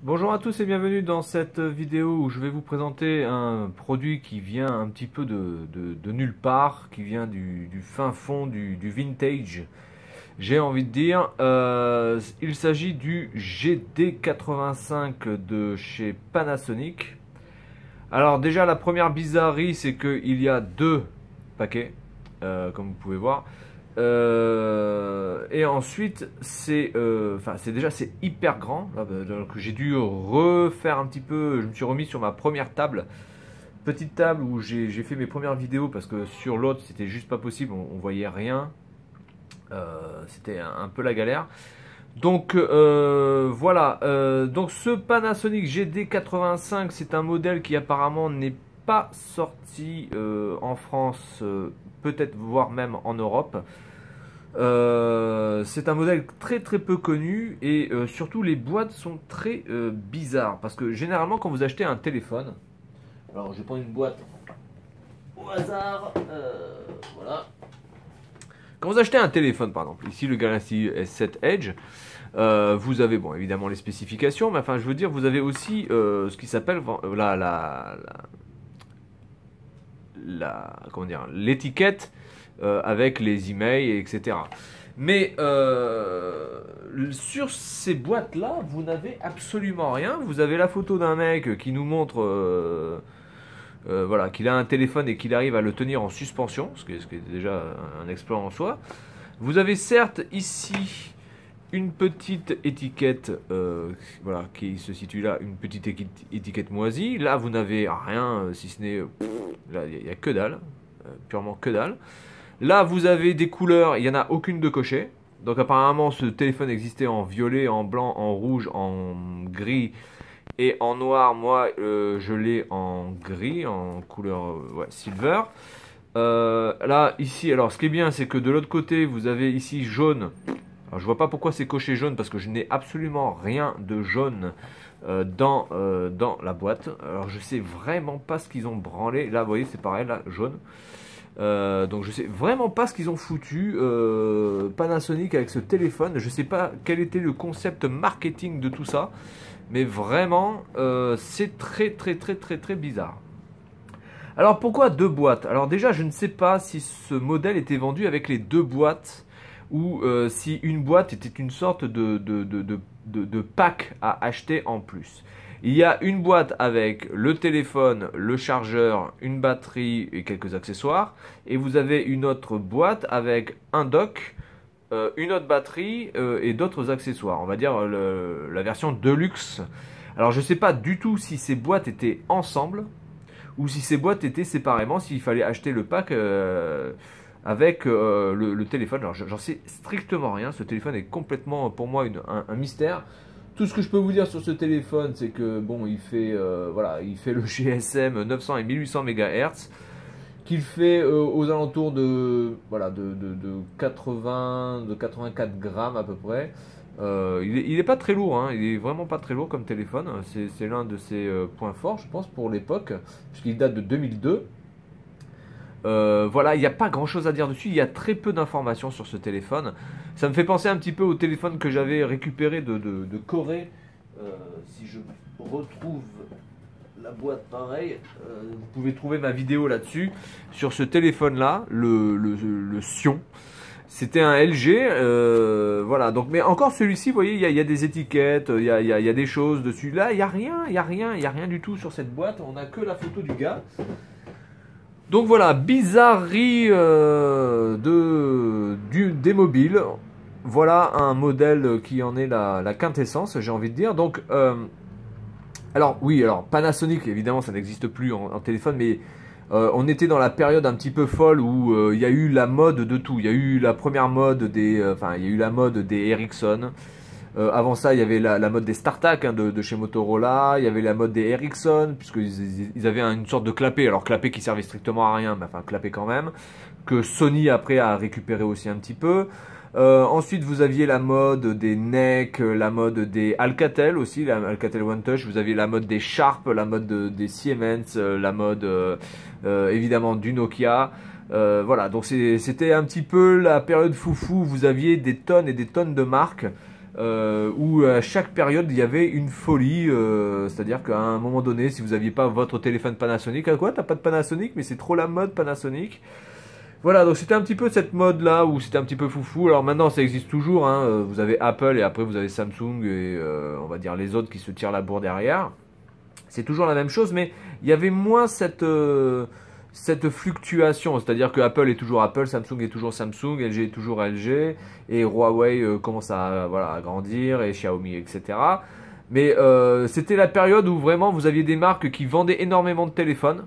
Bonjour à tous et bienvenue dans cette vidéo où je vais vous présenter un produit qui vient un petit peu de nulle part, qui vient du fin fond du vintage, j'ai envie de dire. Il s'agit du GD85 de chez Panasonic. Alors déjà la première bizarrerie, c'est qu'il y a deux paquets, comme vous pouvez voir. Et ensuite, c'est hyper grand. Là, donc j'ai dû refaire un petit peu. Je me suis remis sur ma première table, petite table où j'ai fait mes premières vidéos parce que sur l'autre c'était juste pas possible. On voyait rien. C'était un peu la galère. Donc voilà. Donc ce Panasonic GD85, c'est un modèle qui apparemment n'est pas sorti en France, peut-être voire même en Europe. C'est un modèle très très peu connu et surtout les boîtes sont très bizarres parce que généralement quand vous achetez un téléphone, alors je vais prendre une boîte au hasard, voilà. Quand vous achetez un téléphone par exemple, ici le Galaxy S7 Edge, vous avez bon évidemment les spécifications, mais enfin je veux dire vous avez aussi ce qui s'appelle comment dire, l'étiquette avec les emails, etc. Mais sur ces boîtes-là, vous n'avez absolument rien. Vous avez la photo d'un mec qui nous montre voilà, qu'il a un téléphone et qu'il arrive à le tenir en suspension, ce qui est déjà un exploit en soi. Vous avez certes ici une petite étiquette voilà, qui se situe là, une petite étiquette moisie. Là, vous n'avez rien, si ce n'est... là, il n'y a que dalle, purement que dalle. Là, vous avez des couleurs, il n'y en a aucune de cochée. Donc apparemment, ce téléphone existait en violet, en blanc, en rouge, en gris et en noir. Moi, je l'ai en gris, en couleur ouais, silver. Là, ici, alors ce qui est bien, c'est que de l'autre côté, vous avez ici jaune. Alors, je vois pas pourquoi c'est coché jaune, parce que je n'ai absolument rien de jaune dans la boîte. Alors, je sais vraiment pas ce qu'ils ont branlé. Là, vous voyez, c'est pareil, là, jaune. Donc je sais vraiment pas ce qu'ils ont foutu Panasonic avec ce téléphone. Je sais pas quel était le concept marketing de tout ça, mais vraiment c'est très très très très très bizarre. Alors pourquoi deux boîtes? Alors déjà je ne sais pas si ce modèle était vendu avec les deux boîtes ou si une boîte était une sorte de pack à acheter en plus. Il y a une boîte avec le téléphone, le chargeur, une batterie et quelques accessoires. Et vous avez une autre boîte avec un dock, une autre batterie et d'autres accessoires. On va dire la version Deluxe. Alors je ne sais pas du tout si ces boîtes étaient ensemble ou si ces boîtes étaient séparément, s'il fallait acheter le pack avec le téléphone. Alors j'en sais strictement rien. Ce téléphone est complètement pour moi un mystère. Tout ce que je peux vous dire sur ce téléphone, c'est que bon, il fait voilà, il fait le GSM 900 et 1800 MHz, qu'il fait aux alentours de voilà de 80, de 84 grammes à peu près. Il est pas très lourd, hein, il est vraiment pas très lourd comme téléphone. C'est l'un de ses points forts, je pense, pour l'époque, puisqu'il date de 2002. Voilà, il n'y a pas grand chose à dire dessus, il y a très peu d'informations sur ce téléphone. Ça me fait penser un petit peu au téléphone que j'avais récupéré de Corée. Si je retrouve la boîte pareil, vous pouvez trouver ma vidéo là-dessus, sur ce téléphone-là, le Sion. C'était un LG, voilà. Donc, mais encore celui-ci, vous voyez, il y a des étiquettes, il y a des choses dessus. Là, il n'y a rien, il n'y a rien du tout sur cette boîte. On n'a que la photo du gars. Donc voilà, bizarrerie des mobiles. Voilà un modèle qui en est la quintessence, j'ai envie de dire. Donc, alors oui, alors Panasonic, évidemment, ça n'existe plus en téléphone, mais on était dans la période un petit peu folle où il y a eu la mode de tout. Il y a eu la première mode enfin, il y a eu la mode des Ericsson. Avant ça, il y avait la mode des StarTAC hein, de chez Motorola, il y avait la mode des Ericsson, puisqu'ils avaient une sorte de clapet, alors clapet qui servait strictement à rien, mais enfin clapet quand même, que Sony après a récupéré aussi un petit peu. Ensuite, vous aviez la mode des NEC, la mode des Alcatel aussi, la Alcatel One Touch, vous aviez la mode des Sharp, la mode des Siemens, la mode évidemment du Nokia. Voilà, donc c'était un petit peu la période foufou, vous aviez des tonnes et des tonnes de marques. où à chaque période il y avait une folie, c'est-à-dire qu'à un moment donné, si vous n'aviez pas votre téléphone Panasonic, quoi, t'as pas de Panasonic, mais c'est trop la mode Panasonic. Voilà, donc c'était un petit peu cette mode-là où c'était un petit peu foufou. Alors maintenant, ça existe toujours, hein. Vous avez Apple et après vous avez Samsung et on va dire les autres qui se tirent la bourre derrière. C'est toujours la même chose, mais il y avait moins cette fluctuation. C'est-à-dire que Apple est toujours Apple, Samsung est toujours Samsung, LG est toujours LG, et Huawei commence voilà, à grandir, et Xiaomi, etc. Mais c'était la période où vraiment vous aviez des marques qui vendaient énormément de téléphones,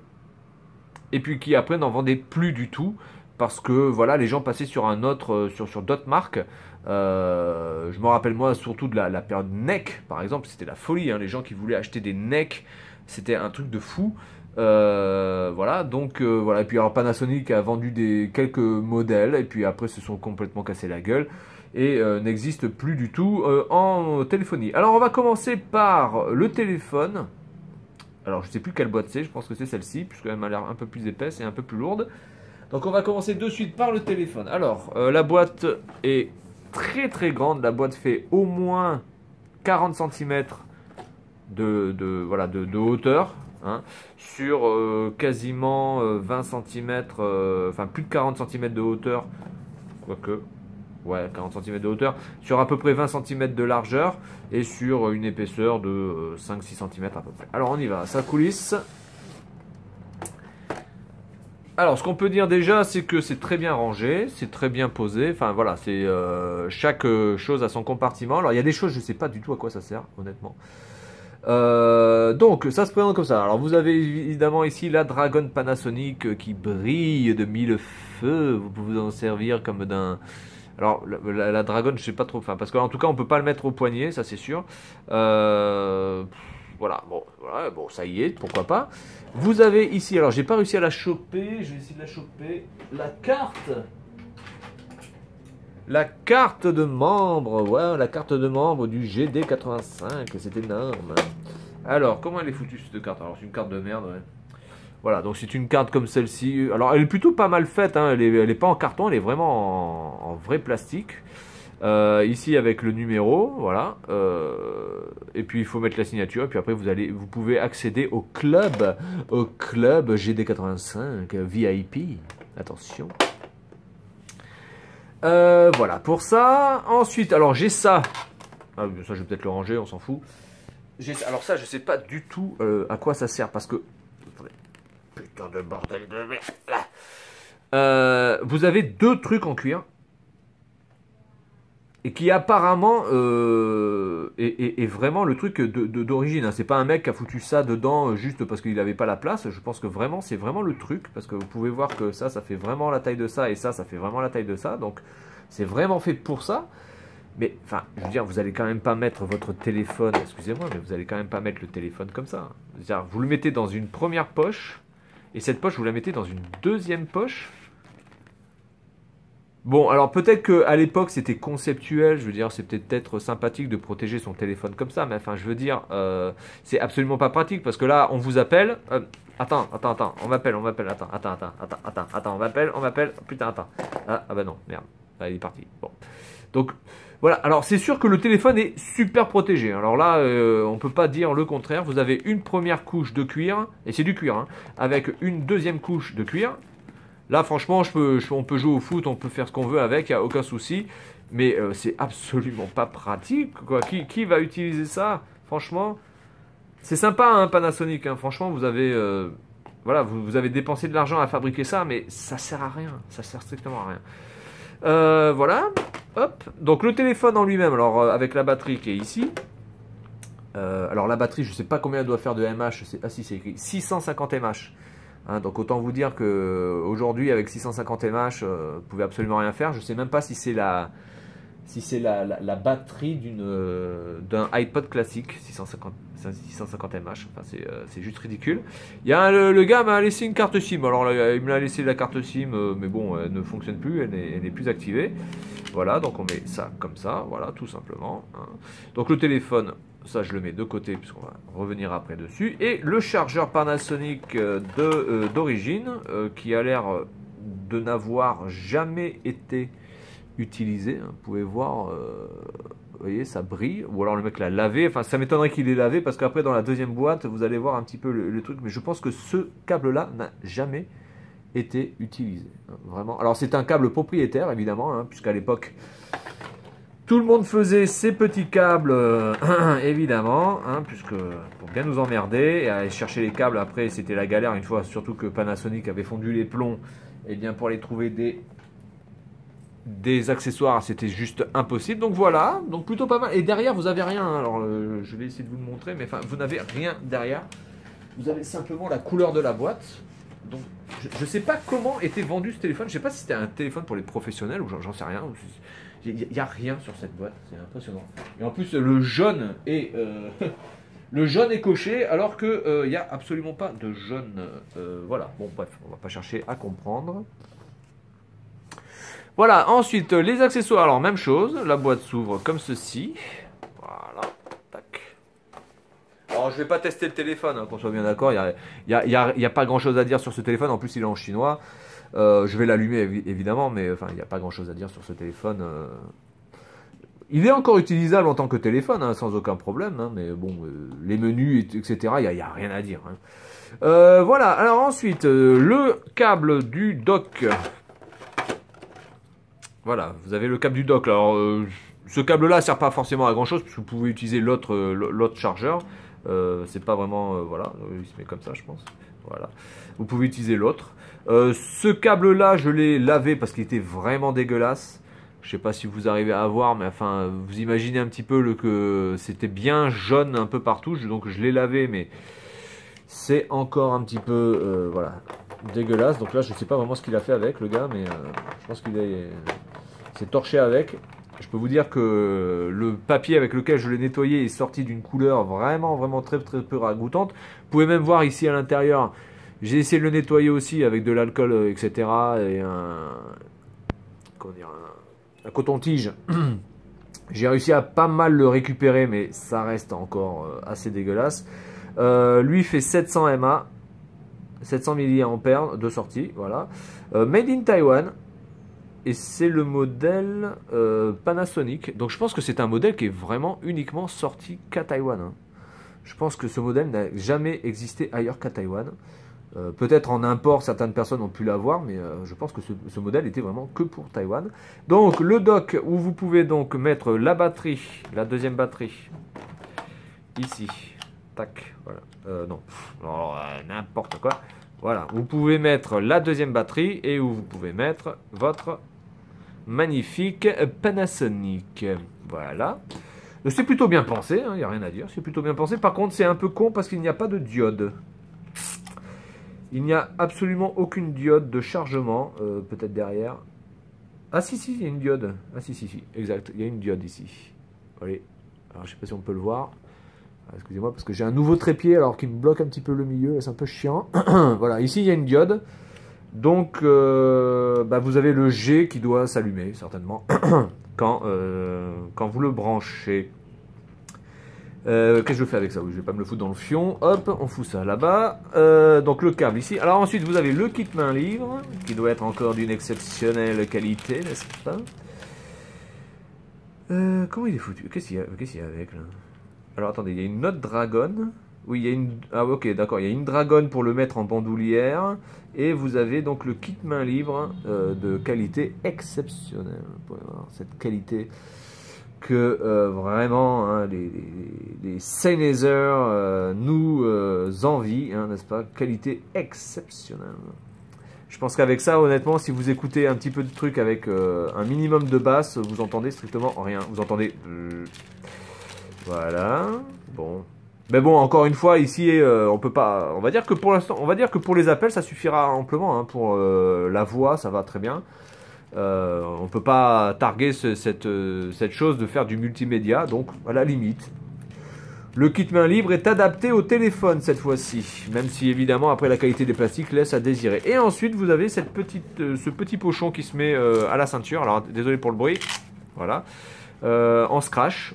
et puis qui après n'en vendaient plus du tout, parce que voilà, les gens passaient sur un autre, sur d'autres marques. Je me rappelle moi surtout de la période NEC par exemple, c'était la folie, hein, les gens qui voulaient acheter des NEC, c'était un truc de fou. Voilà, donc voilà, et puis alors Panasonic a vendu quelques modèles, et puis après se sont complètement cassés la gueule, et n'existe plus du tout en téléphonie. Alors on va commencer par le téléphone. Alors je sais plus quelle boîte c'est, je pense que c'est celle-ci, puisqu'elle m'a l'air un peu plus épaisse et un peu plus lourde. Donc on va commencer de suite par le téléphone. Alors la boîte est très très grande, la boîte fait au moins 40 cm voilà, de hauteur, hein, sur quasiment 20 cm, enfin plus de 40 cm de hauteur, quoique, ouais, 40 cm de hauteur, sur à peu près 20 cm de largeur et sur une épaisseur de 5-6 cm à peu près. Alors on y va, ça coulisse. Alors, ce qu'on peut dire déjà, c'est que c'est très bien rangé, c'est très bien posé. Enfin, voilà, c'est chaque chose a son compartiment. Alors, il y a des choses, je ne sais pas du tout à quoi ça sert, honnêtement. Donc, ça se présente comme ça. Alors, vous avez évidemment ici la Dragon Panasonic qui brille de mille feux. Vous pouvez vous en servir comme d'un... Alors, la Dragon, je sais pas trop, enfin, parce qu'en tout cas, on peut pas le mettre au poignet, ça c'est sûr. Voilà, bon, ça y est, pourquoi pas. Vous avez ici, alors j'ai pas réussi à la choper, je vais essayer de la choper, la carte de membre, ouais, la carte de membre du GD85, c'est énorme. Alors, comment elle est foutue cette carte? Alors, c'est une carte de merde, ouais. Voilà, donc c'est une carte comme celle-ci. Alors, elle est plutôt pas mal faite, hein. Elle est pas en carton, elle est vraiment en vrai plastique. Ici avec le numéro, voilà. Et puis il faut mettre la signature. Et puis après vous pouvez accéder au club GD85 VIP. Attention. Voilà pour ça. Ensuite, alors j'ai ça. Ah, ça je vais peut-être le ranger, on s'en fout. Alors ça, je sais pas du tout à quoi ça sert parce que putain de bordel de merde. Vous avez deux trucs en cuir. Et qui apparemment est vraiment le truc d'origine. Hein. C'est pas un mec qui a foutu ça dedans juste parce qu'il n'avait pas la place. Je pense que vraiment c'est vraiment le truc. Parce que vous pouvez voir que ça fait vraiment la taille de ça. Et ça fait vraiment la taille de ça. Donc c'est vraiment fait pour ça. Mais enfin, je veux dire, vous allez quand même pas mettre votre téléphone. Excusez-moi, mais vous allez quand même pas mettre le téléphone comme ça. C'est-à-dire, vous le mettez dans une première poche. Et cette poche, vous la mettez dans une deuxième poche. Bon, alors peut-être qu'à l'époque c'était conceptuel, je veux dire, c'est peut-être sympathique de protéger son téléphone comme ça, mais enfin, je veux dire, c'est absolument pas pratique parce que là, on vous appelle. Attends, on m'appelle, attends, on m'appelle, putain, attends. Ah bah non, merde, ah, il est parti. Bon, donc voilà, alors c'est sûr que le téléphone est super protégé. Alors là, on peut pas dire le contraire. Vous avez une première couche de cuir, et c'est du cuir, hein, avec une deuxième couche de cuir. Là, franchement, on peut jouer au foot, on peut faire ce qu'on veut avec, il n'y a aucun souci. Mais c'est absolument pas pratique, quoi. Qui va utiliser ça? Franchement, c'est sympa, hein, Panasonic. Hein. Franchement, vous avez, voilà, vous avez dépensé de l'argent à fabriquer ça, mais ça sert à rien. Ça sert strictement à rien. Voilà. Hop. Donc le téléphone en lui-même, alors avec la batterie qui est ici. Alors la batterie, je ne sais pas combien elle doit faire de mAh. Ah si, c'est écrit 650 mAh. Hein, donc autant vous dire que aujourd'hui avec 650 mAh, vous pouvez absolument rien faire. Je ne sais même pas si c'est la batterie d'un iPod classique 650 mAh. Enfin, c'est juste ridicule. Il y a le gars m'a laissé une carte SIM. Alors là, il me l'a laissé la carte SIM, mais bon, elle ne fonctionne plus, elle n'est plus activée. Voilà, donc on met ça comme ça, voilà, tout simplement. Hein. Donc le téléphone, ça je le mets de côté puisqu'on va revenir après dessus. Et le chargeur Panasonic d'origine qui a l'air de n'avoir jamais été utilisé. Hein. Vous pouvez voir, voyez, ça brille. Ou alors le mec l'a lavé. Enfin, ça m'étonnerait qu'il l'ait lavé parce qu'après, dans la deuxième boîte, vous allez voir un petit peu le truc. Mais je pense que ce câble-là n'a jamais été utilisé. Vraiment. Alors, c'est un câble propriétaire, évidemment, hein, puisqu'à l'époque, tout le monde faisait ces petits câbles, évidemment, hein, puisque pour bien nous emmerder et aller chercher les câbles, après, c'était la galère une fois, surtout que Panasonic avait fondu les plombs. Et bien, pour aller trouver des accessoires, c'était juste impossible. Donc voilà, donc plutôt pas mal. Et derrière, vous avez rien. Alors, je vais essayer de vous le montrer, mais enfin, vous n'avez rien derrière. Vous avez simplement la couleur de la boîte. Donc, je ne sais pas comment était vendu ce téléphone. Je ne sais pas si c'était un téléphone pour les professionnels ou j'en sais rien. Il n'y a rien sur cette boîte. C'est impressionnant. Et en plus, le jaune est, le jaune est coché alors qu'il n'y a absolument pas de jaune. Voilà. Bon, bref, on ne va pas chercher à comprendre. Voilà, ensuite les accessoires, alors même chose, la boîte s'ouvre comme ceci, voilà, tac. Alors je vais pas tester le téléphone, hein, qu'on soit bien d'accord, il n'y a pas grand chose à dire sur ce téléphone, en plus il est en chinois, je vais l'allumer évidemment, mais enfin il n'y a pas grand chose à dire sur ce téléphone. Il est encore utilisable en tant que téléphone, hein, sans aucun problème, hein, mais bon, les menus, etc., il n'y a rien à dire. Hein. Voilà, alors ensuite, le câble du dock. Voilà, vous avez le câble du dock. Alors, ce câble-là ne sert pas forcément à grand-chose, parce que vous pouvez utiliser l'autre chargeur. C'est pas vraiment... voilà, il se met comme ça, je pense. Voilà, vous pouvez utiliser l'autre. Ce câble-là, je l'ai lavé parce qu'il était vraiment dégueulasse. Je ne sais pas si vous arrivez à voir, mais enfin, vous imaginez un petit peu que c'était bien jaune un peu partout. Donc, je l'ai lavé, mais c'est encore un petit peu... voilà, dégueulasse. Donc là, je ne sais pas vraiment ce qu'il a fait avec, le gars, mais je pense qu'il s'est torché avec. Je peux vous dire que le papier avec lequel je l'ai nettoyé est sorti d'une couleur vraiment très peu ragoûtante. Vous pouvez même voir ici à l'intérieur, j'ai essayé de le nettoyer aussi avec de l'alcool, etc. et un coton-tige. J'ai réussi à pas mal le récupérer, mais ça reste encore assez dégueulasse. Lui fait 700 mAh, 700 mAh de sortie, voilà. Made in Taiwan. Et c'est le modèle Panasonic. Donc je pense que c'est un modèle qui est vraiment uniquement sorti qu'à Taïwan. Hein. Je pense que ce modèle n'a jamais existé ailleurs qu'à Taïwan. Peut-être en import, certaines personnes ont pu l'avoir, mais je pense que ce modèle était vraiment que pour Taïwan. Donc le dock où vous pouvez donc mettre la batterie, la deuxième batterie, ici. Tac, voilà. Non, n'importe quoi. Voilà, vous pouvez mettre la deuxième batterie et où vous pouvez mettre votre magnifique Panasonic. Voilà. C'est plutôt bien pensé, il n'y a rien à dire, c'est plutôt bien pensé. Par contre, c'est un peu con parce qu'il n'y a pas de diode. Il n'y a absolument aucune diode de chargement, peut-être derrière. Ah si, il y a une diode. Ah si, exact, il y a une diode ici. Allez, alors je ne sais pas si on peut le voir. Excusez-moi, parce que j'ai un nouveau trépied alors qui me bloque un petit peu le milieu, c'est un peu chiant. Voilà, ici il y a une diode. Donc, vous avez le G qui doit s'allumer, certainement, quand vous le branchez. Qu'est-ce que je fais avec ça? Oui, je vais pas me le foutre dans le fion. Hop, on fout ça là-bas. Donc, le câble ici. Alors, ensuite, vous avez le kit main libre, qui doit être encore d'une exceptionnelle qualité, n'est-ce pas? Comment il est foutu? Qu'est-ce qu'il y a avec, là? Alors attendez, il y a une autre dragonne. Oui, il y a une... Ah ok, d'accord, il y a une dragonne pour le mettre en bandoulière. Et vous avez donc le kit main libre de qualité exceptionnelle. Vous pouvez voir cette qualité que vraiment hein, les Sennheiser nous envient, hein, n'est-ce pas? Qualité exceptionnelle. Je pense qu'avec ça, honnêtement, si vous écoutez un petit peu de trucs avec un minimum de basse, vous entendez strictement rien. Vous entendez... Voilà, bon. Mais bon, encore une fois, ici, on peut pas... On va dire que pour l'instant, on va dire que pour les appels, ça suffira amplement. Hein, pour la voix, ça va très bien. On peut pas targuer cette chose de faire du multimédia, donc à la limite. Le kit main libre est adapté au téléphone cette fois-ci, même si évidemment après la qualité des plastiques laisse à désirer. Et ensuite, vous avez ce petit pochon qui se met à la ceinture. Alors, désolé pour le bruit. Voilà. En scratch.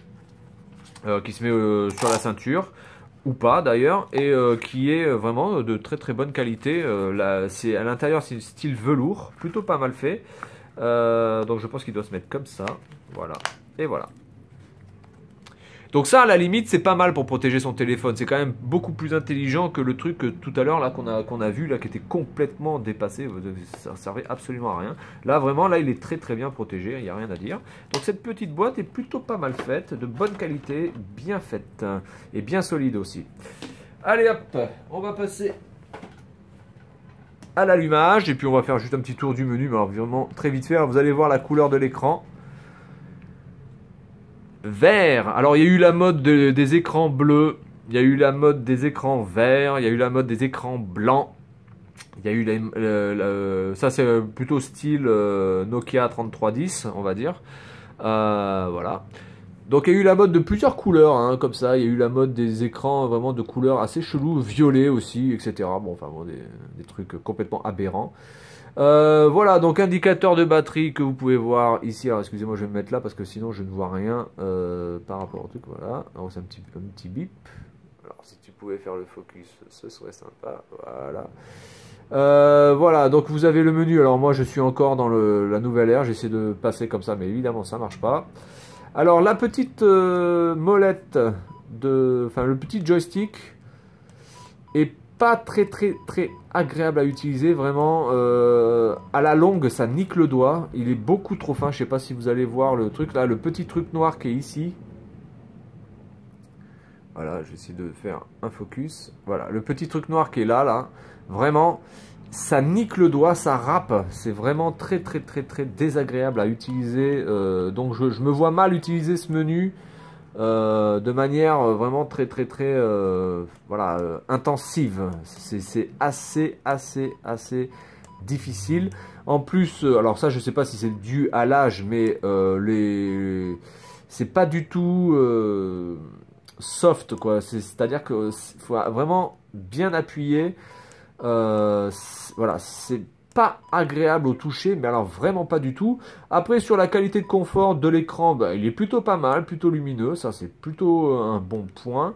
Qui se met sur la ceinture, ou pas d'ailleurs, et qui est vraiment de très bonne qualité. À l'intérieur, c'est style velours, plutôt pas mal fait. Donc je pense qu'il doit se mettre comme ça, voilà, et voilà. Donc ça, à la limite, c'est pas mal pour protéger son téléphone. C'est quand même beaucoup plus intelligent que le truc tout à l'heure là qu'on a vu là, qui était complètement dépassé. Ça servait absolument à rien. Là, vraiment, là, il est très très bien protégé. Il n'y a rien à dire. Donc cette petite boîte est plutôt pas mal faite, de bonne qualité, bien faite et bien solide aussi. Allez hop, on va passer à l'allumage et puis on va faire juste un petit tour du menu. Mais alors vraiment très vite fait. Alors, vous allez voir la couleur de l'écran. Vert. Alors il y a eu la mode des écrans bleus, il y a eu la mode des écrans verts, il y a eu la mode des écrans blancs. Il y a eu ça c'est plutôt style Nokia 3310 on va dire. Voilà. Donc il y a eu la mode de plusieurs couleurs hein, comme ça. Il y a eu la mode des écrans vraiment de couleurs assez cheloues, violet aussi, etc. Bon enfin bon, des trucs complètement aberrants. Voilà, donc indicateur de batterie que vous pouvez voir ici. Alors excusez-moi, je vais me mettre là parce que sinon je ne vois rien par rapport au truc. Voilà, alors c'est un petit bip. Alors si tu pouvais faire le focus, ce serait sympa. Voilà. Voilà, donc vous avez le menu. Alors moi je suis encore dans la nouvelle ère. J'essaie de passer comme ça, mais évidemment ça marche pas. Alors la petite molette enfin le petit joystick est pas très agréable à utiliser, vraiment à la longue ça nique le doigt, il est beaucoup trop fin. Je sais pas si vous allez voir le truc là, le petit truc noir qui est ici. Voilà, je vais essayer de faire un focus. Voilà, le petit truc noir qui est là, vraiment ça nique le doigt, ça râpe, c'est vraiment très désagréable à utiliser. Donc je me vois mal utiliser ce menu de manière vraiment très voilà, intensive. C'est assez difficile. En plus, alors ça je sais pas si c'est dû à l'âge, mais c'est pas du tout soft quoi. C'est-à-dire que faut vraiment bien appuyer. Voilà, c'est pas agréable au toucher, mais alors vraiment pas du tout. Après sur la qualité de confort de l'écran, bah, il est plutôt pas mal, plutôt lumineux, ça c'est plutôt un bon point.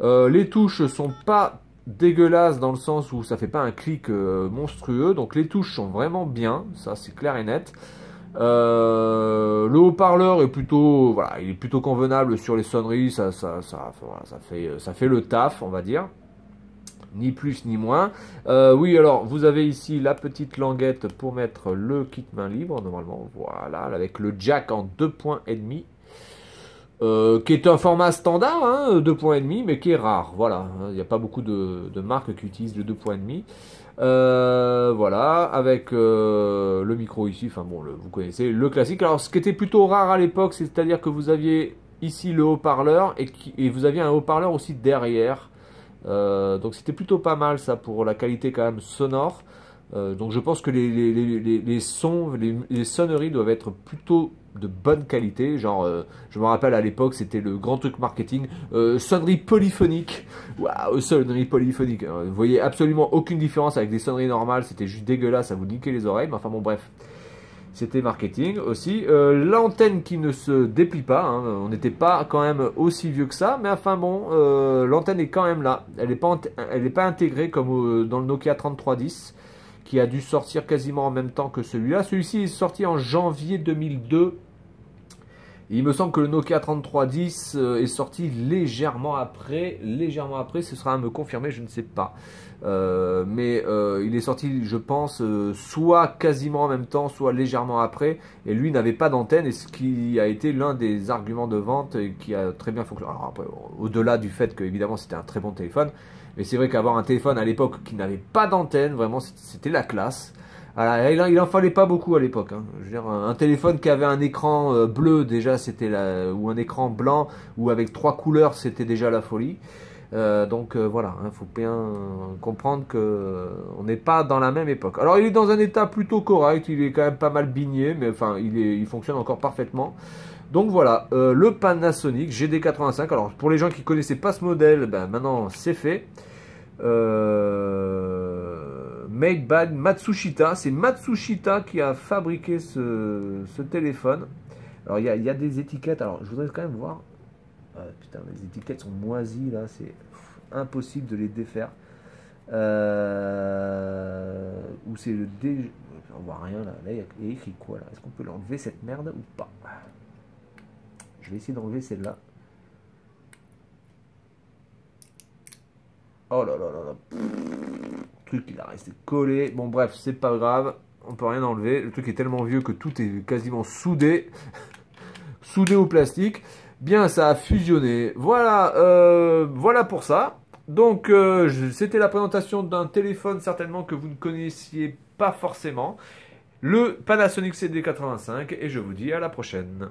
Les touches sont pas dégueulasses dans le sens où ça fait pas un clic monstrueux, donc les touches sont vraiment bien, ça c'est clair et net. Le haut-parleur est plutôt, voilà, il est plutôt convenable sur les sonneries, ça fait le taf, on va dire. Ni plus ni moins. Oui, alors vous avez ici la petite languette pour mettre le kit main libre, normalement, voilà, avec le jack en 2,5 qui est un format standard, hein, 2,5, mais qui est rare, voilà. Il n'y a pas beaucoup de marques qui utilisent le 2,5. Voilà, avec le micro ici, enfin bon, vous connaissez, le classique. Alors, ce qui était plutôt rare à l'époque, c'est-à-dire que vous aviez ici le haut-parleur et vous aviez un haut-parleur aussi derrière. Donc c'était plutôt pas mal ça pour la qualité quand même sonore. Donc je pense que les sons, les sonneries doivent être plutôt de bonne qualité. Genre, je me rappelle à l'époque, c'était le grand truc marketing, sonnerie polyphonique. Waouh, sonnerie polyphonique. Vous voyez absolument aucune différence avec des sonneries normales. C'était juste dégueulasse, ça vous niquait les oreilles. Mais enfin bon, bref. C'était marketing aussi. L'antenne qui ne se déplie pas. Hein. On n'était pas quand même aussi vieux que ça. Mais enfin bon, l'antenne est quand même là. Elle n'est pas intégrée comme dans le Nokia 3310 qui a dû sortir quasiment en même temps que celui-là. Celui-ci est sorti en janvier 2002. Il me semble que le Nokia 3310 est sorti légèrement après. Légèrement après, ce sera à me confirmer, je ne sais pas. Mais il est sorti, je pense, soit quasiment en même temps, soit légèrement après. Et lui n'avait pas d'antenne, et ce qui a été l'un des arguments de vente et qui a très bien fonctionné. Alors après, au-delà du fait que évidemment c'était un très bon téléphone, mais c'est vrai qu'avoir un téléphone à l'époque qui n'avait pas d'antenne, vraiment c'était la classe. Voilà, il en fallait pas beaucoup à l'époque. Hein. Je veux dire, un téléphone qui avait un écran bleu déjà, c'était ou un écran blanc, ou avec 3 couleurs, c'était déjà la folie. Donc voilà, il faut bien comprendre que on n'est pas dans la même époque. Alors il est dans un état plutôt correct, il est quand même pas mal bigné, mais enfin il fonctionne encore parfaitement. Donc voilà, le Panasonic GD85. Alors pour les gens qui connaissaient pas ce modèle, ben, maintenant c'est fait. Made by Matsushita. C'est Matsushita qui a fabriqué ce téléphone. Alors il y a des étiquettes. Alors je voudrais quand même voir. Putain, les étiquettes sont moisies là, c'est impossible de les défaire. Ou c'est le D. On voit rien là. Là il y a écrit quoi là? Est-ce qu'on peut l'enlever cette merde ou pas? Je vais essayer d'enlever celle-là. Oh là là là là. Le truc, il a resté collé. Bon, bref, c'est pas grave. On peut rien enlever. Le truc est tellement vieux que tout est quasiment soudé. Soudé au plastique. Bien, ça a fusionné. Voilà, voilà pour ça. Donc, c'était la présentation d'un téléphone certainement que vous ne connaissiez pas forcément. Le Panasonic CD85. Et je vous dis à la prochaine.